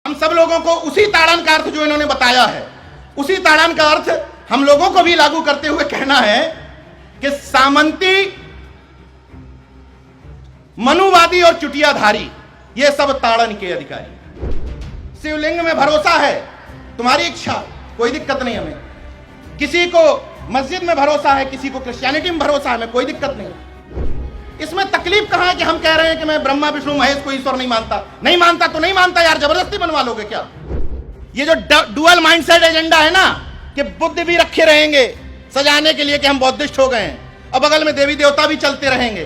हम सब लोगों को उसी ताड़न का अर्थ जो इन्होंने बताया है, उसी ताड़न का अर्थ हम लोगों को भी लागू करते हुए कहना है कि सामंती, मनुवादी और चुटियाधारी ये सब ताड़न के अधिकारी। शिवलिंग में भरोसा है, तुम्हारी इच्छा, कोई दिक्कत नहीं हमें। किसी को मस्जिद में भरोसा है, किसी को क्रिश्चियनिटी में भरोसा है, हमें कोई दिक्कत नहीं। इसमें तकलीफ कहां है कि हम कह रहे हैं कि मैं ब्रह्मा विष्णु महेश को ईश्वर नहीं मानता। नहीं मानता तो नहीं मानता यार, जबरदस्ती बनवा लोगे क्या? ये जो डुअल माइंडसेट एजेंडा है ना, कि बुद्ध भी रखे रहेंगे सजाने के लिए कि हम बौद्धिस्ट हो गए हैं, और बगल में देवी देवता भी चलते रहेंगे,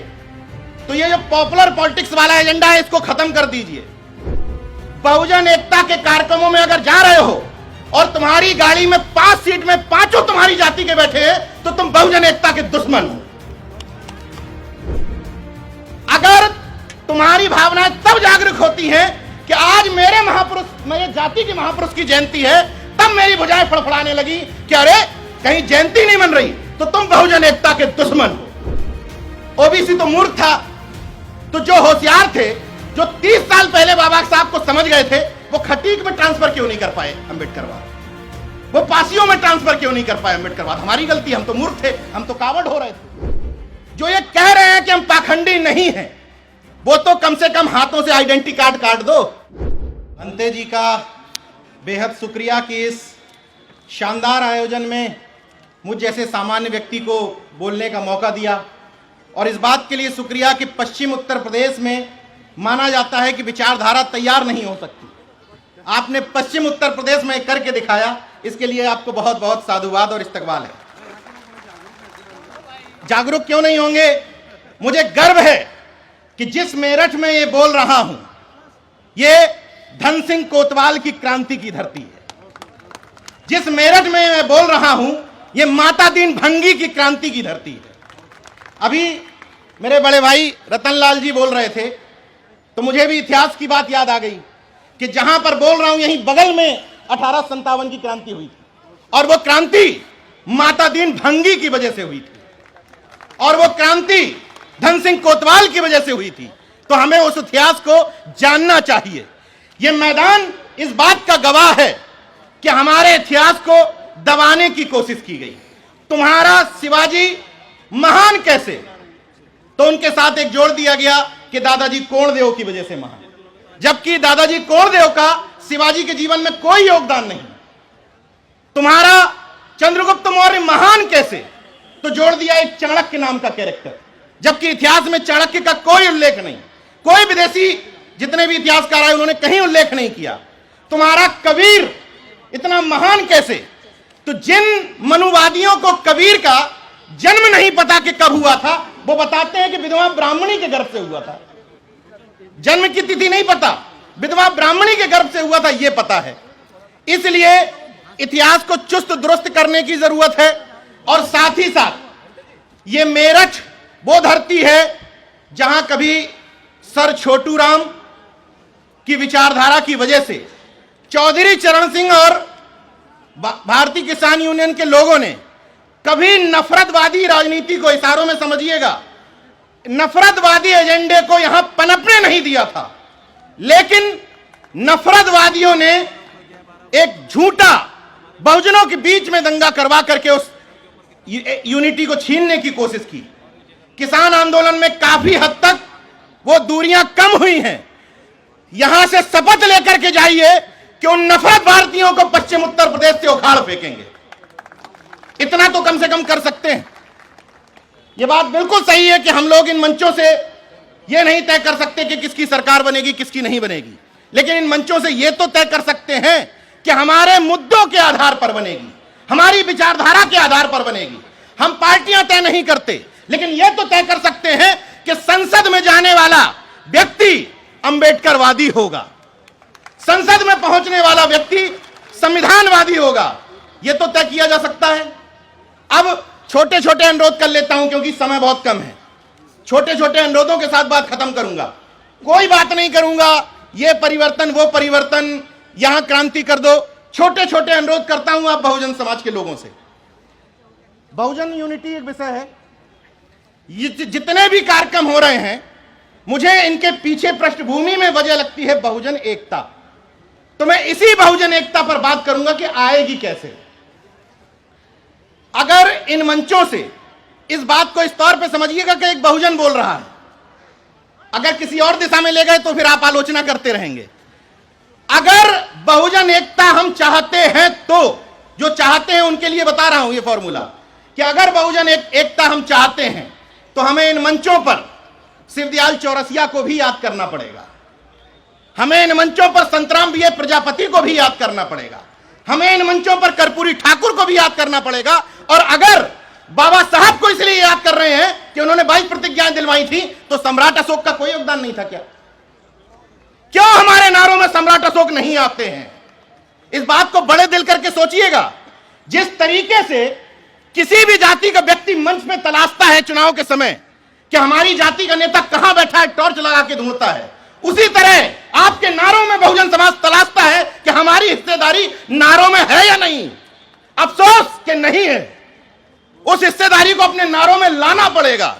तो ये जो पॉपुलर पॉलिटिक्स वाला एजेंडा है इसको खत्म कर दीजिए। बहुजन एकता के कार्यक्रमों में अगर जा रहे हो और तुम्हारी गाड़ी में 5 सीट में 5 तुम्हारी जाति के बैठे हैं, तो तुम बहुजन एकता के दुश्मन हो। अगर तुम्हारी भावनाएं तब जागरूक होती हैं कि आज मेरे महापुरुष, मेरे जाति के महापुरुष की जयंती है, तब मेरी भुजाएं फड़फड़ाने लगी कि अरे कहीं जयंती नहीं मन रही, तो तुम बहुजन एकता के दुश्मन हो। ओबीसी तो मूर्ख था, तो जो होशियार थे, जो 30 साल पहले बाबा साहब को समझ गए थे, वो खटीक में ट्रांसफर क्यों नहीं कर पाए अंबेडकरवाद? वो पासियों में ट्रांसफर क्यों नहीं कर पाए अंबेडकरवाद? हमारी गलती, हम तो मूर्ख थे, हम तो कावड़ हो रहे थे। जो ये कह रहे हैं कि हम पाखंडी नहीं हैं, वो तो कम से कम हाथों से आइडेंटिटी कार्ड काट दो। अंते जी का बेहद शुक्रिया कि इस शानदार आयोजन में मुझ जैसे सामान्य व्यक्ति को बोलने का मौका दिया, और इस बात के लिए शुक्रिया कि पश्चिम उत्तर प्रदेश में माना जाता है कि विचारधारा तैयार नहीं हो सकती। आपने पश्चिम उत्तर प्रदेश में करके दिखाया, इसके लिए आपको बहुत बहुत साधुवाद और इस्तकबाल है। जागरूक क्यों नहीं होंगे? मुझे गर्व है कि जिस मेरठ में ये बोल रहा हूं, ये धन सिंह कोतवाल की क्रांति की धरती है। जिस मेरठ में मैं बोल रहा हूं, ये माता दीन भंगी की क्रांति की धरती है। अभी मेरे बड़े भाई रतनलाल जी बोल रहे थे, तो मुझे भी इतिहास की बात याद आ गई कि जहां पर बोल रहा हूं, यहीं बगल में 1857 की क्रांति हुई थी, और वो क्रांति माता दीन भंगी की वजह से हुई थी, और वो क्रांति धन सिंह कोतवाल की वजह से हुई थी। तो हमें उस इतिहास को जानना चाहिए। ये मैदान इस बात का गवाह है कि हमारे इतिहास को दबाने की कोशिश की गई। तुम्हारा शिवाजी महान कैसे? तो उनके साथ एक जोड़ दिया गया कि दादाजी कोणदेव की वजह से महान, जबकि दादाजी कोणदेव का शिवाजी के जीवन में कोई योगदान नहीं। तुम्हारा चंद्रगुप्त मौर्य महान कैसे? तो जोड़ दिया एक चाणक्य नाम का कैरेक्टर, जबकि इतिहास में चाणक्य का कोई उल्लेख नहीं। कोई विदेशी जितने भी इतिहासकार आए उन्होंने कहीं उल्लेख नहीं किया। तुम्हारा कबीर इतना महान कैसे? तो जिन मनुवादियों को कबीर का जन्म नहीं पता कि कब हुआ था, वो बताते हैं कि विधवा ब्राह्मणी के गर्भ से हुआ था। जन्म की तिथि नहीं पता, विधवा ब्राह्मणी के गर्भ से हुआ था, यह पता है। इसलिए इतिहास को चुस्त दुरुस्त करने की जरूरत है, और साथ ही साथ ये मेरठ वो धरती है जहां कभी सर छोटू राम की विचारधारा की वजह से चौधरी चरण सिंह और भारतीय किसान यूनियन के लोगों ने कभी नफरतवादी राजनीति को, इशारों में समझिएगा, नफरतवादी एजेंडे को यहां पनपने नहीं दिया था। लेकिन नफरतवादियों ने एक झूठा बहुजनों के बीच में दंगा करवा करके उस यूनिटी को छीनने की कोशिश की। किसान आंदोलन में काफी हद तक वो दूरियां कम हुई हैं। यहां से शपथ लेकर के जाइए कि उन नफरत भारतीयों को पश्चिम उत्तर प्रदेश से उखाड़ फेंकेंगे। इतना तो कम से कम कर सकते हैं। यह बात बिल्कुल सही है कि हम लोग इन मंचों से यह नहीं तय कर सकते कि किसकी सरकार बनेगी, किसकी नहीं बनेगी, लेकिन इन मंचों से यह तो तय कर सकते हैं कि हमारे मुद्दों के आधार पर बनेगी, हमारी विचारधारा के आधार पर बनेगी। हम पार्टियां तय नहीं करते, लेकिन यह तो तय कर सकते हैं कि संसद में जाने वाला व्यक्ति अंबेडकरवादी होगा, संसद में पहुंचने वाला व्यक्ति संविधानवादी होगा। यह तो तय किया जा सकता है। अब छोटे छोटे अनुरोध कर लेता हूं क्योंकि समय बहुत कम है। छोटे छोटे अनुरोधों के साथ बात खत्म करूंगा। कोई बात नहीं करूंगा ये परिवर्तन, वो परिवर्तन, यहां क्रांति कर दो। छोटे छोटे अनुरोध करता हूं आप बहुजन समाज के लोगों से। बहुजन यूनिटी एक विषय है। जितने भी कार्यक्रम हो रहे हैं, मुझे इनके पीछे पृष्ठभूमि में वजह लगती है बहुजन एकता। तो मैं इसी बहुजन एकता पर बात करूंगा कि आएगी कैसे। अगर इन मंचों से इस बात को इस तौर पे समझिएगा कि एक बहुजन बोल रहा है, अगर किसी और दिशा में ले गए तो फिर आप आलोचना करते रहेंगे। अगर बहुजन एकता हम चाहते हैं तो, जो चाहते हैं उनके लिए बता रहा हूं ये फॉर्मूला, कि अगर बहुजन एकता हम चाहते हैं तो हमें इन मंचों पर शिवदयाल चौरसिया को भी याद करना पड़ेगा, हमें इन मंचों पर संतराम बीए प्रजापति को भी याद करना पड़ेगा, हमें इन मंचों पर कर्पूरी ठाकुर को भी याद करना पड़ेगा। और अगर बाबा साहब को इसलिए याद कर रहे हैं कि उन्होंने 22 प्रतिज्ञाएं दिलवाई थी, तो सम्राट अशोक का कोई योगदान नहीं था क्या? क्यों हमारे नारों में सम्राट अशोक नहीं आते हैं? इस बात को बड़े दिल करके सोचिएगा। जिस तरीके से किसी भी जाति का व्यक्ति मंच में तलाशता है चुनाव के समय कि हमारी जाति का नेता कहां बैठा है, टॉर्च लगा के ढूंढता है, उसी तरह आपके नारों में बहुजन समाज तलाशता है कि हमारी हिस्सेदारी नारों में है या नहीं। अफसोस कि नहीं है। उस हिस्सेदारी को अपने नारों में लाना पड़ेगा।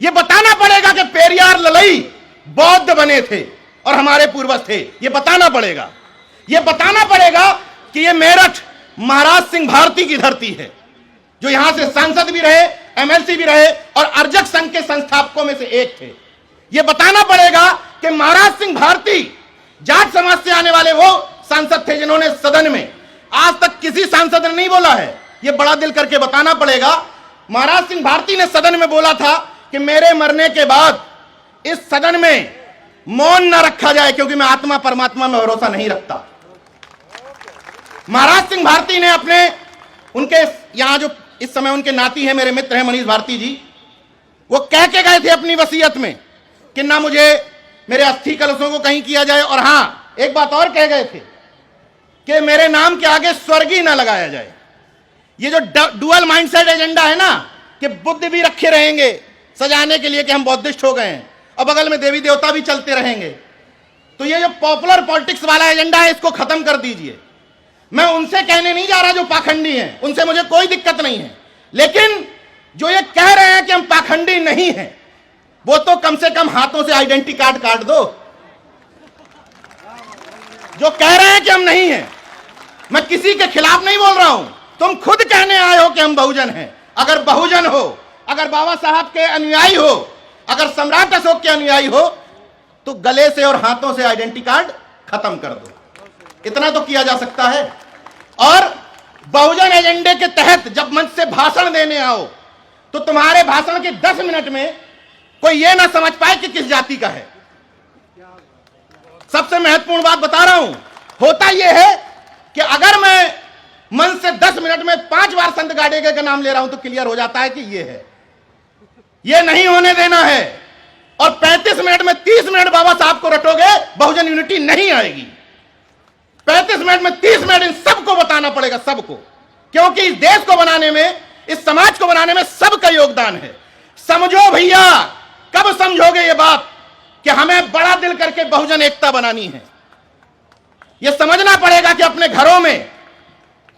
यह बताना पड़ेगा कि पेरियार ललई बौद्ध बने थे और हमारे पूर्वज थे। यह बताना पड़ेगा। यह बताना पड़ेगा कि यह मेरठ महाराज सिंह भारती की धरती है, जो यहां से सांसद भी रहे, एमएलसी भी रहे और अर्जक संघ के संस्थापकों में से एक थे। यह बताना पड़ेगा कि महाराज सिंह भारती जाट समाज से आने वाले वो सांसद थे जिन्होंने सदन में आज तक किसी सांसद ने नहीं बोला है। यह बड़ा दिल करके बताना पड़ेगा। महाराज सिंह भारती ने सदन में बोला था कि मेरे मरने के बाद इस सदन में मौन न रखा जाए, क्योंकि मैं आत्मा परमात्मा में भरोसा नहीं रखता। महाराज सिंह भारती ने अपने, उनके यहां जो इस समय उनके नाती है, मेरे मित्र हैं मनीष भारती जी, वो कह के गए थे अपनी वसीयत में कि ना मुझे मेरे अस्थि कलशों को कहीं किया जाए, और हां एक बात और कह गए थे कि मेरे नाम के आगे स्वर्गीय ना लगाया जाए। ये जो डुअल माइंडसेट एजेंडा है ना, कि बुद्ध भी रखे रहेंगे सजाने के लिए कि हम बौद्धिस्ट हो गए हैं और बगल में देवी देवता भी चलते रहेंगे, तो ये जो पॉपुलर पॉलिटिक्स वाला एजेंडा है इसको खत्म कर दीजिए। मैं उनसे कहने नहीं जा रहा जो पाखंडी हैं, उनसे मुझे कोई दिक्कत नहीं है, लेकिन जो ये कह रहे हैं कि हम पाखंडी नहीं हैं, वो तो कम से कम हाथों से आइडेंटिटी कार्ड काट दो। जो कह रहे हैं कि हम नहीं हैं, मैं किसी के खिलाफ नहीं बोल रहा हूं, तुम खुद कहने आए हो कि हम बहुजन हैं। अगर बहुजन हो, अगर बाबा साहब के अनुयायी हो, अगर सम्राट अशोक के अनुयायी हो, तो गले से और हाथों से आइडेंटिटी कार्ड खत्म कर दो। इतना तो किया जा सकता है। और बहुजन एजेंडे के तहत जब मंच से भाषण देने आओ, तो तुम्हारे भाषण के 10 मिनट में कोई यह ना समझ पाए कि किस जाति का है। सबसे महत्वपूर्ण बात बता रहा हूं, होता यह है कि अगर मैं मंच से 10 मिनट में 5 बार संत गाड़ेगे का नाम ले रहा हूं, तो क्लियर हो जाता है कि यह है। यह नहीं होने देना है। और 35 मिनट में 30 मिनट बाबा साहब को रटोगे, बहुजन यूनिटी नहीं आएगी। 35 मिनट में 30 मिनट इन सबको बताना पड़ेगा, सबको, क्योंकि इस देश को बनाने में, इस समाज को बनाने में सबका योगदान है। समझो भैया, कब समझोगे ये बात कि हमें बड़ा दिल करके बहुजन एकता बनानी है? यह समझना पड़ेगा कि अपने घरों में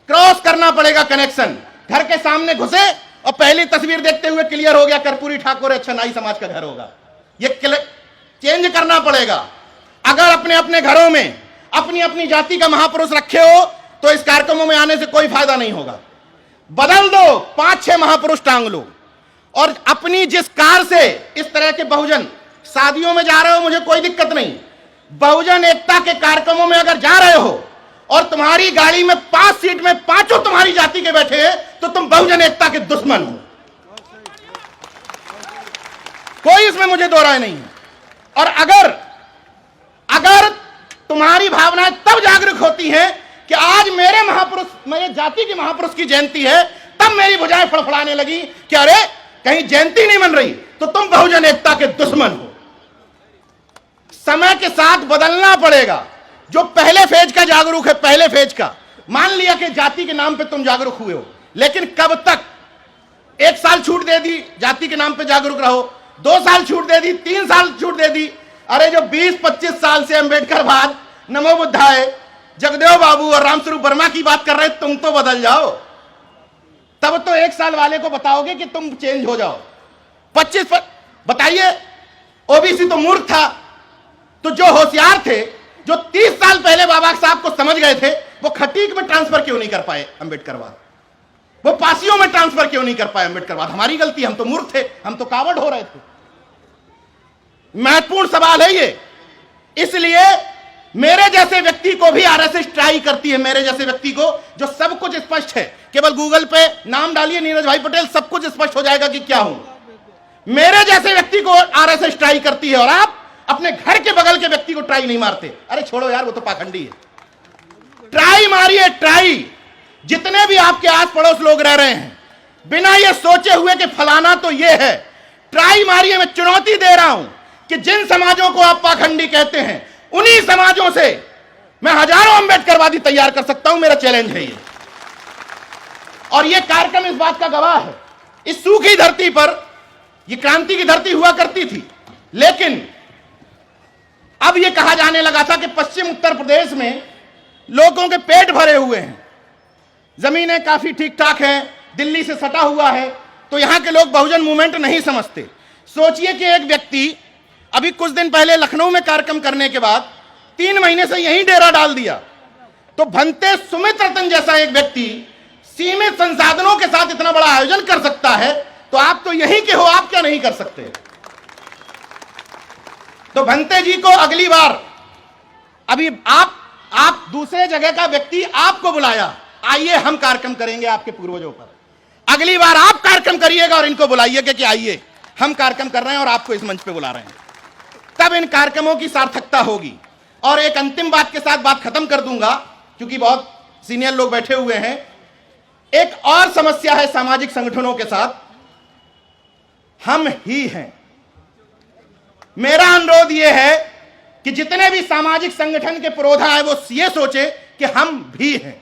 क्रॉस करना पड़ेगा कनेक्शन। घर के सामने घुसे और पहली तस्वीर देखते हुए क्लियर हो गया कर्पूरी ठाकुर अच्छा नाई समाज का घर होगा। यह चेंज करना पड़ेगा। अगर अपने अपने घरों में अपनी अपनी जाति का महापुरुष रखे हो, तो इस कार्यक्रमों में आने से कोई फायदा नहीं होगा। बदल दो, 5-6 महापुरुष टांग लो। और अपनी जिस कार से इस तरह के बहुजन शादियों में जा रहे हो, मुझे कोई दिक्कत नहीं। बहुजन एकता के कार्यक्रमों में अगर जा रहे हो और तुम्हारी गाड़ी में 5 सीट में 5 तुम्हारी जाति के बैठे हैं, तो तुम बहुजन एकता के दुश्मन हो। कोई इसमें मुझे दो राय नहीं है। और अगर तुम्हारी भावनाएं तब जागरूक होती हैं कि आज मेरे महापुरुष, मेरे जाति के महापुरुष की जयंती है, तब मेरी भुजाएं फड़फड़ाने लगी कि अरे कहीं जयंती नहीं मन रही, तो तुम बहुजन एकता के दुश्मन हो। समय के साथ बदलना पड़ेगा। जो पहले फेज का जागरूक है, पहले फेज का, मान लिया कि जाति के नाम पे तुम जागरूक हुए हो, लेकिन कब तक? 1 साल छूट दे दी, जाति के नाम पे जागरूक रहो। 2 साल छूट दे दी, 3 साल छूट दे दी। अरे जो 20-25 साल से अंबेडकर बाद, नमो बुद्धाय, जगदेव बाबू और रामस्वरूप वर्मा की बात कर रहे, तुम तो बदल जाओ। तब तो 1 साल वाले को बताओगे कि तुम चेंज हो जाओ। 25 बताइए, ओबीसी तो मूर्ख था, तो जो होशियार थे जो 30 साल पहले बाबा साहब को समझ गए थे, वो खटीक में ट्रांसफर क्यों नहीं कर पाए अंबेडकरवाद? वो पासियों में ट्रांसफर क्यों नहीं कर पाए अंबेडकरवाद? हमारी गलती, हम तो मूर्ख थे, हम तो कावड़ हो रहे थे। महत्वपूर्ण सवाल है ये। इसलिए मेरे जैसे व्यक्ति को भी आरएसएस ट्राई करती है, मेरे जैसे व्यक्ति को जो सब कुछ स्पष्ट है, केवल गूगल पे नाम डालिए नीरज भाई पटेल, सब कुछ स्पष्ट हो जाएगा कि क्या हूं। मेरे जैसे व्यक्ति को आरएसएस ट्राई करती है और आप अपने घर के बगल के व्यक्ति को ट्राई नहीं मारते। अरे छोड़ो यार, वो तो पाखंडी है। ट्राई मारिए, ट्राई। जितने भी आपके आस पड़ोस लोग रह रहे हैं, बिना ये सोचे हुए कि फलाना तो ये है, ट्राई मारिए। मैं चुनौती दे रहा हूं कि जिन समाजों को आप पाखंडी कहते हैं, उन्हीं समाजों से मैं हजारों अंबेडकरवादी तैयार कर सकता हूं। मेरा चैलेंज है ये, और ये कार्यक्रम इस बात का गवाह है। इस सूखी धरती पर ये क्रांति की धरती हुआ करती थी, लेकिन अब ये कहा जाने लगा था कि पश्चिम उत्तर प्रदेश में लोगों के पेट भरे हुए हैं, जमीनें काफी ठीक ठाक हैं, दिल्ली से सटा हुआ है, तो यहां के लोग बहुजन मूवमेंट नहीं समझते। सोचिए कि एक व्यक्ति अभी कुछ दिन पहले लखनऊ में कार्यक्रम करने के बाद 3 महीने से यहीं डेरा डाल दिया, तो भंते सुमित रतन जैसा एक व्यक्ति सीमित संसाधनों के साथ इतना बड़ा आयोजन कर सकता है, तो आप तो यहीं के हो, आप क्या नहीं कर सकते? तो भंते जी को अगली बार, अभी आप दूसरे जगह का व्यक्ति आपको बुलाया, आइए हम कार्यक्रम करेंगे आपके पूर्वजों पर। अगली बार आप कार्यक्रम करिएगा और इनको बुलाइएगा कि आइए हम कार्यक्रम कर रहे हैं और आपको इस मंच पे बुला रहे हैं, तब इन कार्यक्रमों की सार्थकता होगी। और एक अंतिम बात के साथ बात खत्म कर दूंगा, क्योंकि बहुत सीनियर लोग बैठे हुए हैं। एक और समस्या है सामाजिक संगठनों के साथ, हम ही हैं। मेरा अनुरोध यह है कि जितने भी सामाजिक संगठन के पुरोधा है, वो ये सोचे कि हम भी हैं।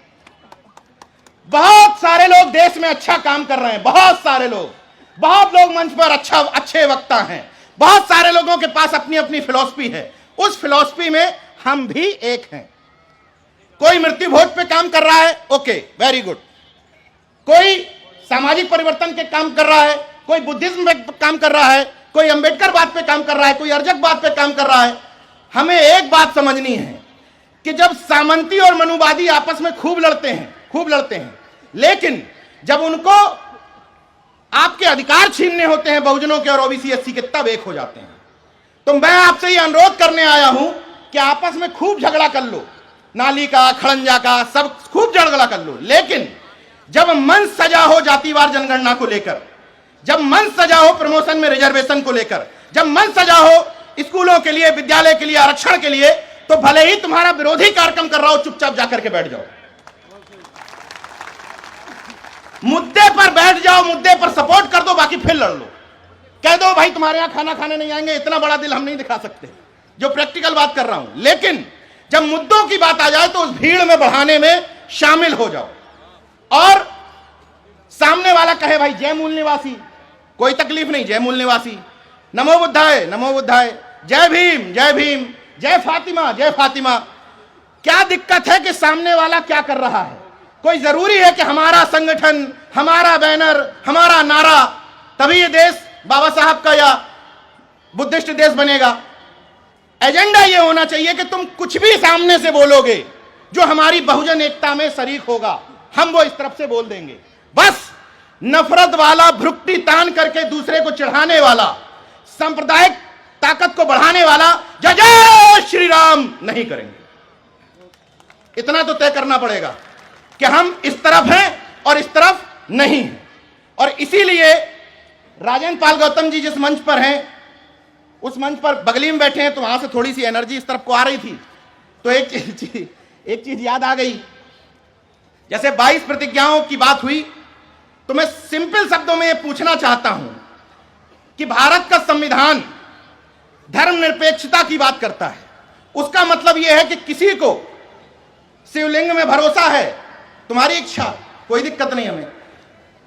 बहुत सारे लोग देश में अच्छा काम कर रहे हैं, बहुत सारे लोग, बहुत लोग मंच पर अच्छे वक्ता हैं, बहुत सारे लोगों के पास अपनी अपनी फिलॉसफी है। उस फिलॉसफी में हम भी एक हैं। कोई मृत्यु भोज पे काम कर रहा है, ओके, वेरी गुड। कोई सामाजिक परिवर्तन के काम कर रहा है, कोई बुद्धिज्म पे काम कर रहा है, कोई अंबेडकर बात पे काम कर रहा है, कोई अर्जक बात पे काम कर रहा है। हमें एक बात समझनी है कि जब सामंती और मनुवादी आपस में खूब लड़ते हैं, लेकिन जब उनको आपके अधिकार छीनने होते हैं बहुजनों के और ओबीसी एससी के, तब एक हो जाते हैं। तो मैं आपसे ये अनुरोध करने आया हूं कि आपस में खूब झगड़ा कर लो, नाली का, खड़ंजा का, सब खूब झगड़ा कर लो, लेकिन जब मंच सजा हो जातिवार जनगणना को लेकर, जब मंच सजा हो प्रमोशन में रिजर्वेशन को लेकर, जब मंच सजा हो स्कूलों के लिए, विद्यालय के लिए, आरक्षण के लिए, तो भले ही तुम्हारा विरोधी कार्यक्रम कर रहा हो, चुपचाप जाकर के बैठ जाओ, मुद्दे पर बैठ जाओ, मुद्दे पर सपोर्ट कर दो, बाकी फिर लड़ लो। कह दो भाई तुम्हारे यहां खाना खाने नहीं आएंगे, इतना बड़ा दिल हम नहीं दिखा सकते, जो प्रैक्टिकल बात कर रहा हूं। लेकिन जब मुद्दों की बात आ जाए तो उस भीड़ में बढ़ाने में शामिल हो जाओ। और सामने वाला कहे भाई जय मूल निवासी, कोई तकलीफ नहीं, जय मूल निवासी, नमो बुद्धाय, नमो बुद्धाय, जय भीम, जय भीम, जय फातिमा, जय फातिमा। क्या दिक्कत है कि सामने वाला क्या कर रहा है? कोई जरूरी है कि हमारा संगठन, हमारा बैनर, हमारा नारा, तभी ये देश बाबा साहब का या बुद्धिस्ट देश बनेगा? एजेंडा ये होना चाहिए कि तुम कुछ भी सामने से बोलोगे जो हमारी बहुजन एकता में शरीक होगा, हम वो इस तरफ से बोल देंगे। बस नफरत वाला, भ्रुक्ति तान करके दूसरे को चढ़ाने वाला, सांप्रदायिक ताकत को बढ़ाने वाला जय जय श्री राम नहीं करेंगे। इतना तो तय करना पड़ेगा कि हम इस तरफ हैं और इस तरफ नहीं हैं। और इसीलिए राजेंद्र पाल गौतम जी जिस मंच पर हैं, उस मंच पर बगली में बैठे हैं, तो वहां से थोड़ी सी एनर्जी इस तरफ को आ रही थी, तो एक चीज याद आ गई। जैसे 22 प्रतिज्ञाओं की बात हुई, तो मैं सिंपल शब्दों में यह पूछना चाहता हूं कि भारत का संविधान धर्मनिरपेक्षता की बात करता है। उसका मतलब यह है कि किसी को शिवलिंग में भरोसा है, तुम्हारी इच्छा, कोई दिक्कत नहीं हमें।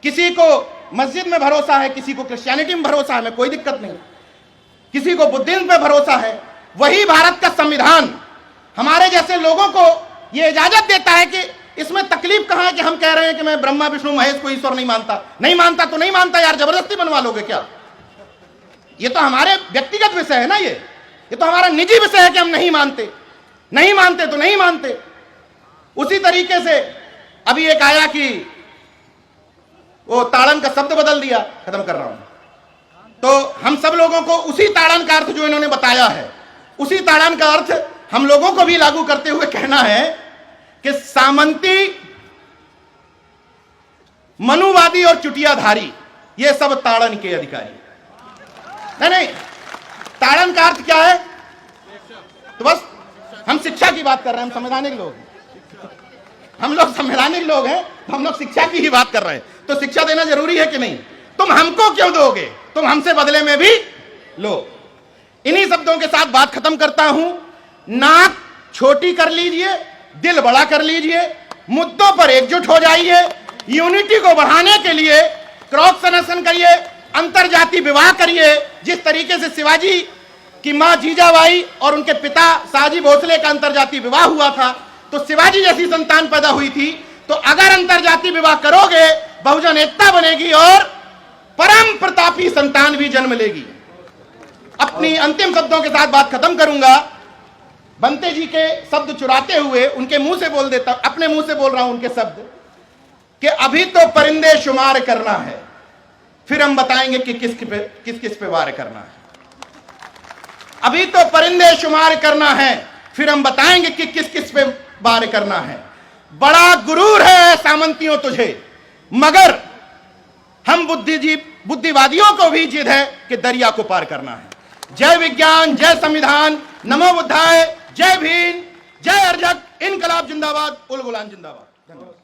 किसी को मस्जिद में भरोसा है, किसी को क्रिश्चियनिटी में भरोसा है, हमें कोई दिक्कत नहीं। किसी को बुद्धिज्म पे भरोसा है। वही भारत का संविधान हमारे जैसे लोगों को यह इजाजत देता है कि इसमें तकलीफ कहां है कि हम कह रहे हैं कि मैं ब्रह्मा विष्णु महेश को ईश्वर नहीं मानता। नहीं मानता तो नहीं मानता यार, जबरदस्ती बनवा लोगे क्या? ये तो हमारे व्यक्तिगत विषय है ना, ये तो हमारा निजी विषय है कि हम नहीं मानते। नहीं मानते तो नहीं मानते। उसी तरीके से अभी एक आया कि वो ताड़न का शब्द बदल दिया, खत्म कर रहा हूं, तो हम सब लोगों को उसी ताड़न का अर्थ जो इन्होंने बताया है, उसी ताड़न का अर्थ हम लोगों को भी लागू करते हुए कहना है कि सामंती, मनुवादी और चुटियाधारी ये सब ताड़न के अधिकारी। नहीं, ताड़न का अर्थ क्या है? तो बस हम शिक्षा की बात कर रहे हैं, हम संवैधानिक लोग हैं, हम लोग संवैधानिक लोग हैं, तो हम लोग शिक्षा की ही बात कर रहे हैं। तो शिक्षा देना जरूरी है कि नहीं? तुम हमको क्यों दोगे, तुम हमसे बदले में भी लो। इन्हीं शब्दों के साथ बात खत्म करता हूं। नाक छोटी कर लीजिए, दिल बड़ा कर लीजिए, मुद्दों पर एकजुट हो जाइए, यूनिटी को बढ़ाने के लिए क्रॉस सेलेक्शन करिए, अंतरजातीय विवाह करिए। जिस तरीके से शिवाजी की मां जीजाबाई और उनके पिता शाहजी भोसले का अंतरजातीय विवाह हुआ था, तो शिवाजी जैसी संतान पैदा हुई थी। तो अगर अंतरजातीय विवाह करोगे, बहुजन एकता बनेगी और परम प्रतापी संतान भी जन्म लेगी। अपनी अंतिम शब्दों के साथ बात खत्म करूंगा। बंते जी के शब्द चुराते हुए उनके मुंह से बोल देता, अपने मुंह से बोल रहा हूं उनके शब्द, कि अभी तो परिंदे शुमार करना है, फिर हम बताएंगे कि किस किस पे वार करना है। अभी तो परिंदे शुमार करना है, फिर हम बताएंगे कि किस किस पे वार करना है। बड़ा गुरूर है सामंतियों तुझे, मगर हम बुद्धिवादियों को भी जिद है कि दरिया को पार करना है। जय विज्ञान, जय संविधान, नमो बुद्धाय, जय भीम, जय अर्जक, इनकलाब जिंदाबाद, उल गुलाम जिंदाबाद। धन्यवाद।